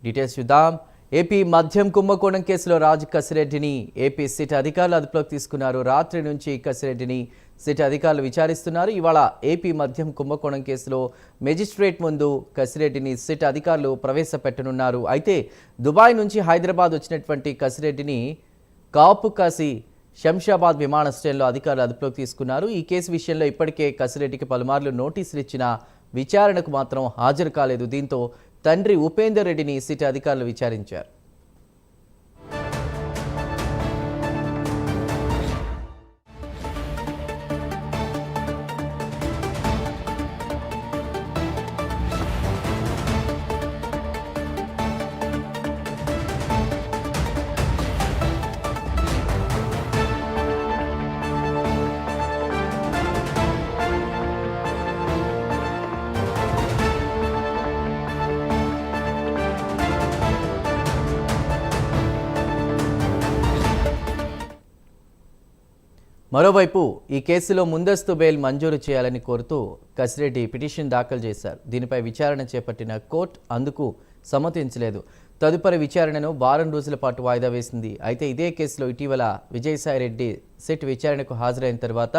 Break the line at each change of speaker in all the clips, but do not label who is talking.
Details చూద్దాం. AP మద్యం కుంభకోణం కేసులో రాజ్ కసిరెడ్డిని ఏపీ సిట్ అధికారులు అదుపులోకి తీసుకున్నారు. రాత్రి నుంచి కసిరెడ్డిని సిట్ అధికారులు విచారిస్తున్నారు. ఇవాళ ఏపీ మద్యం కుంభకోణం కేసులో మెజిస్ట్రేట్ ముందు కసిరెడ్డిని సిట్ అధికారులు ప్రవేశపెట్టనున్నారు. అయితే దుబాయ్ నుంచి హైదరాబాద్ వచ్చినటువంటి కసిరెడ్డిని కాపు కాసి శంషాబాద్ విమానాశ్రయంలో అధికారులు అదుపులోకి తీసుకున్నారు. ఈ కేసు విషయంలో ఇప్పటికే కసిరెడ్డికి పలుమార్లు నోటీసులు ఇచ్చినా విచారణకు మాత్రం హాజరు కాలేదు. దీంతో తండ్రి ఉపేందర్ రెడ్డిని సిట్ అధికారులు విచారించారు. మరోవైపు ఈ కేసులో ముందస్తు బెయిల్ మంజూరు చేయాలని కోరుతూ కసిరెడ్డి పిటిషన్ దాఖలు చేశారు. దీనిపై విచారణ చేపట్టిన కోర్టు అందుకు సమ్మతించలేదు. తదుపరి విచారణను వారం రోజుల పాటు వాయిదా వేసింది. అయితే ఇదే కేసులో ఇటీవల విజయసాయిరెడ్డి సిట్ విచారణకు హాజరైన తర్వాత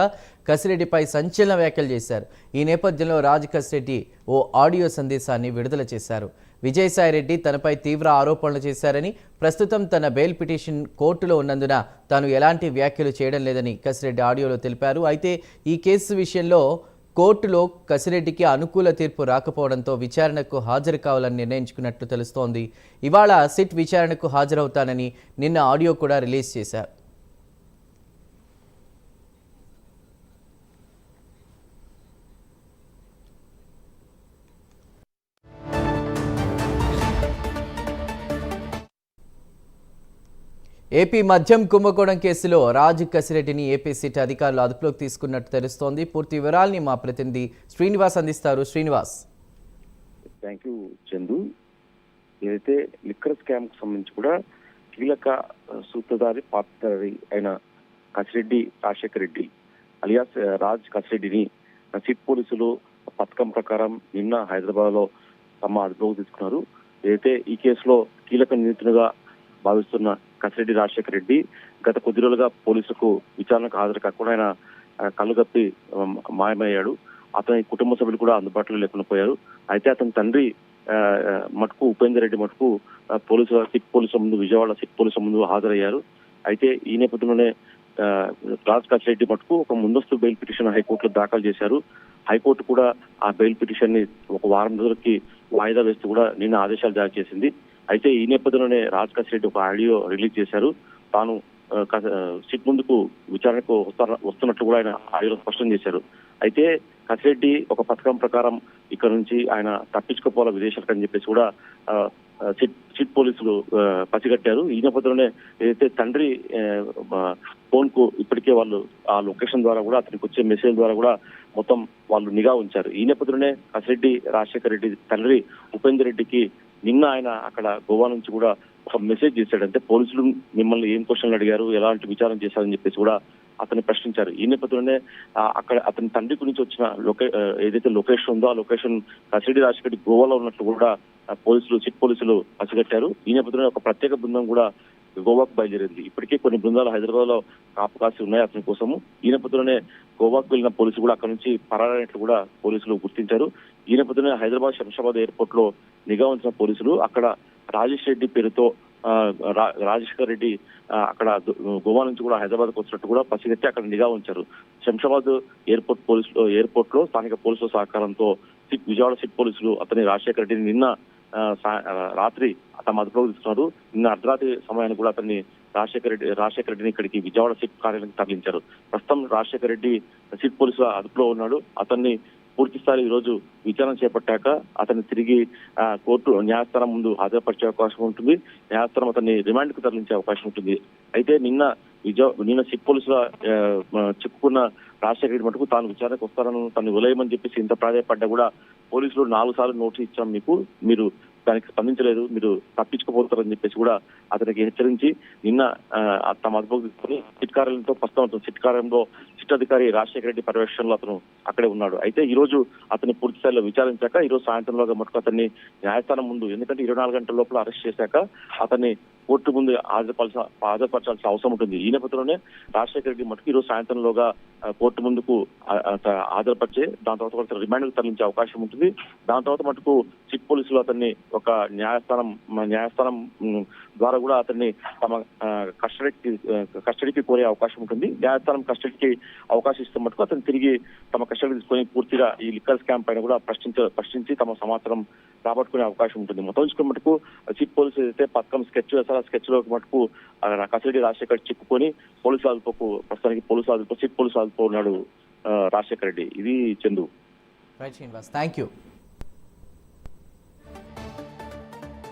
కసిరెడ్డిపై సంచలన వ్యాఖ్యలు చేశారు. ఈ నేపథ్యంలో రాజ్ కసిరెడ్డి ఓ ఆడియో సందేశాన్ని విడుదల చేశారు. విజయసాయిరెడ్డి తనపై తీవ్ర ఆరోపణలు చేశారని, ప్రస్తుతం తన బెయిల్ పిటిషన్ కోర్టులో ఉన్నందున తాను ఎలాంటి వ్యాఖ్యలు చేయడం లేదని కసిరెడ్డి ఆడియోలో తెలిపారు. అయితే ఈ కేసు విషయంలో కోర్టులో కసిరెడ్డికి అనుకూల తీర్పు రాకపోవడంతో విచారణకు హాజరు కావాలని నిర్ణయించుకున్నట్లు తెలుస్తోంది. ఇవాళ సిట్ విచారణకు హాజరవుతానని నిన్న ఆడియో కూడా రిలీజ్ చేశారు. ఏపీ మద్యం కుంభకోణం కేసులో రాజ్ కసిరెడ్డిని ఏపీ సిట్ అధికారులు అదుపులోకి తీసుకున్నట్టు తెలుస్తోంది. పూర్తి వివరాల్ని మా ప్రతినిధి శ్రీనివాస్ అందిస్తారు. శ్రీనివాస్.
Thank you Chandu. ఏదైతే లిక్కర్ స్కామ్ కు సంబంధించి కూడా కీలక సూత్రధారి పాత్రధారి అయిన కసిరెడ్డి రాజశేఖర్ రెడ్డి అలియాస్ రాజ్ కసిరెడ్డిని సిట్ పోలీసులు పథకం ప్రకారం నిన్న హైదరాబాద్ లో తమ అదుపులోకి తీసుకున్నారు. ఏదైతే ఈ కేసులో కీలక నిందితునిగా భావిస్తున్న కసిరెడ్డి రాజశేఖర్ రెడ్డి గత కొద్ది రోజులుగా పోలీసులకు విచారణకు హాజరు కాకుండా ఆయన కళ్ళుగప్పి మాయమయ్యాడు. అతని కుటుంబ సభ్యులు కూడా అందుబాటులో లేకుండా పోయారు. అయితే అతని తండ్రి మటుకు ఉపేందర్ రెడ్డి మటుకు సిట్ పోలీసుల ముందు, విజయవాడ సిట్ పోలీసుల ముందు హాజరయ్యారు. అయితే ఈ నేపథ్యంలోనే రాజ్ కసిరెడ్డి మటుకు ఒక ముందస్తు బెయిల్ పిటిషన్ హైకోర్టులో దాఖలు చేశారు. హైకోర్టు కూడా ఆ బెయిల్ పిటిషన్ ని ఒక వారం రోజులకి వాయిదా వేస్తూ కూడా నిన్న ఆదేశాలు జారీ చేసింది. అయితే ఈ నేపథ్యంలోనే రాజ్ కసిరెడ్డి ఒక ఆడియో రిలీజ్ చేశారు. తాను సిట్ ముందుకు విచారణకు వస్తున్నట్లు కూడా ఆయన ఆడియోలో స్పష్టం చేశారు. అయితే కసిరెడ్డి ఒక పథకం ప్రకారం ఇక్కడ నుంచి ఆయన తప్పించుకోపోవాల విదేశాలకు అని చెప్పేసి కూడా సిట్ పోలీసులు పసిగట్టారు. ఈ నేపథ్యంలోనే ఏదైతే తండ్రి ఫోన్ కు ఇప్పటికే వాళ్ళు ఆ లొకేషన్ ద్వారా కూడా అతనికి వచ్చే మెసేజ్ ద్వారా కూడా మొత్తం వాళ్ళు నిఘా ఉంచారు. ఈ నేపథ్యంలోనే కసిరెడ్డి రాజశేఖర్ రెడ్డి తండ్రి ఉపేందర్ రెడ్డికి నిన్న ఆయన అక్కడ గోవా నుంచి కూడా ఒక మెసేజ్ చేశాడు. అంటే పోలీసులు మిమ్మల్ని ఏం క్వశ్చన్లు అడిగారు, ఎలాంటి విచారణ చేశారని చెప్పేసి కూడా అతన్ని ప్రశ్నించారు. ఈ నేపథ్యంలోనే అక్కడ అతని తండ్రి గురించి వచ్చిన ఏదైతే లొకేషన్ ఉందో ఆ లొకేషన్ కసిరెడ్డి రాజశేఖర్ రెడ్డి గోవాలో ఉన్నట్లు కూడా సిట్ పోలీసులు పసిగట్టారు. ఈ నేపథ్యంలో ఒక ప్రత్యేక బృందం కూడా గోవాకు బయలుదేరింది. ఇప్పటికే కొన్ని బృందాలు హైదరాబాద్ లో కాపు కాసి ఉన్నాయి అతని కోసము. ఈ నేపథ్యంలోనే గోవాకు వెళ్లిన పోలీసులు కూడా అక్కడ నుంచి పరారైనట్లు కూడా పోలీసులు గుర్తించారు. ఈ నేపథ్యంలో హైదరాబాద్ శంషాబాద్ ఎయిర్పోర్ట్ లో నిఘా ఉంచిన పోలీసులు అక్కడ రాజేష్ రెడ్డి పేరుతో రాజశేఖర్ రెడ్డి అక్కడ గోవా నుంచి కూడా హైదరాబాద్కు వచ్చినట్టు కూడా పసిగట్టి అక్కడ నిఘా ఉంచారు. శంషాబాద్ ఎయిర్పోర్ట్ లో స్థానిక పోలీసుల సహకారంతో విజయవాడ సిట్ పోలీసులు అతని రాజశేఖర్ రెడ్డిని నిన్న రాత్రి తమ అదుపులోకి తీసుకున్నారు. నిన్న అర్ధరాత్రి సమయాన్ని కూడా అతన్ని రాజశేఖర్ రెడ్డిని ఇక్కడికి విజయవాడ సిట్ కార్యాలయానికి తరలించారు. ప్రస్తుతం రాజశేఖర్ రెడ్డి సిట్ పోలీసుల అదుపులో ఉన్నాడు. అతన్ని పూర్తి స్థాయి ఈ రోజు విచారణ చేపట్టాక అతన్ని తిరిగి కోర్టు న్యాయస్థానం ముందు హాజరుపరిచే అవకాశం ఉంటుంది. న్యాయస్థానం అతన్ని రిమాండ్ కు తరలించే అవకాశం ఉంటుంది. అయితే నిన్న సిట్ పోలీసుల చిక్కుకున్న రాజశేఖర్ రెడ్డి మటుకు తాను విచారణకు వస్తానని తను విలయమని చెప్పేసి ఇంత ప్రాధాయపడ్డా కూడా పోలీసులు 4 సార్లు నోటీస్ ఇచ్చాం, మీరు దానికి స్పందించలేదు, మీరు తప్పించుకుపోతారని చెప్పేసి కూడా అతనికి హెచ్చరించి నిన్న తమ అదుపులోకి తీసుకుని సిట్ కార్యాలయంతో ప్రస్తుతం సిట్ కార్యాలయంలో సిట్ అధికారి రాజశేఖర రెడ్డి పర్యవేక్షణలో అతను అక్కడే ఉన్నాడు. అయితే ఈ రోజు అతన్ని పూర్తి స్థాయిలో విచారించాక ఈ రోజు సాయంత్రంలోగా మటుకు అతన్ని న్యాయస్థానం ముందు, ఎందుకంటే 24 గంటల లోపల అరెస్ట్ చేశాక అతన్ని కోర్టు ముందు హాజరుపరచాల్సిన అవసరం ఉంటుంది. ఈ నేపథ్యంలోనే రాజశేఖర రెడ్డి మటుకు ఈ రోజు సాయంత్రంలోగా కోర్టు ముందుకు హాజరుపరిచి దాని తర్వాత కూడా రిమాండ్కు తరలించే అవకాశం ఉంటుంది. దాని తర్వాత మటుకు సిట్ పోలీసులు అతన్ని ఒక న్యాయస్థానం ద్వారా కూడా అతన్ని తమ కస్టడీకి కోరే అవకాశం ఉంటుంది. న్యాయస్థానం కస్టడీకి అవకాశం ఇస్తే మటుకు అతను తిరిగి తమ కస్టడీ తీసుకొని పూర్తిగా ఈ లిక్కర్ స్కామ్ పైన కూడా ప్రశ్నించి తమ సమాచారం రాబట్టుకునే అవకాశం ఉంటుంది. మొత్తం చూసుకుని మటుకు సిట్ పోలీసులు అయితే పథకం స్కెచ్ వేస్తారు. ఆ స్కెచ్ లో మటుకు కసిరెడ్డి రాజశేఖర్ చిక్కుకొని పోలీసులు అదుపుకు ప్రస్తుతానికి సిట్ పోలీసులు అదుపు ఉన్నాడు రాజశేఖర రెడ్డి. ఇది Chandu.
Right Srinivas, thank you.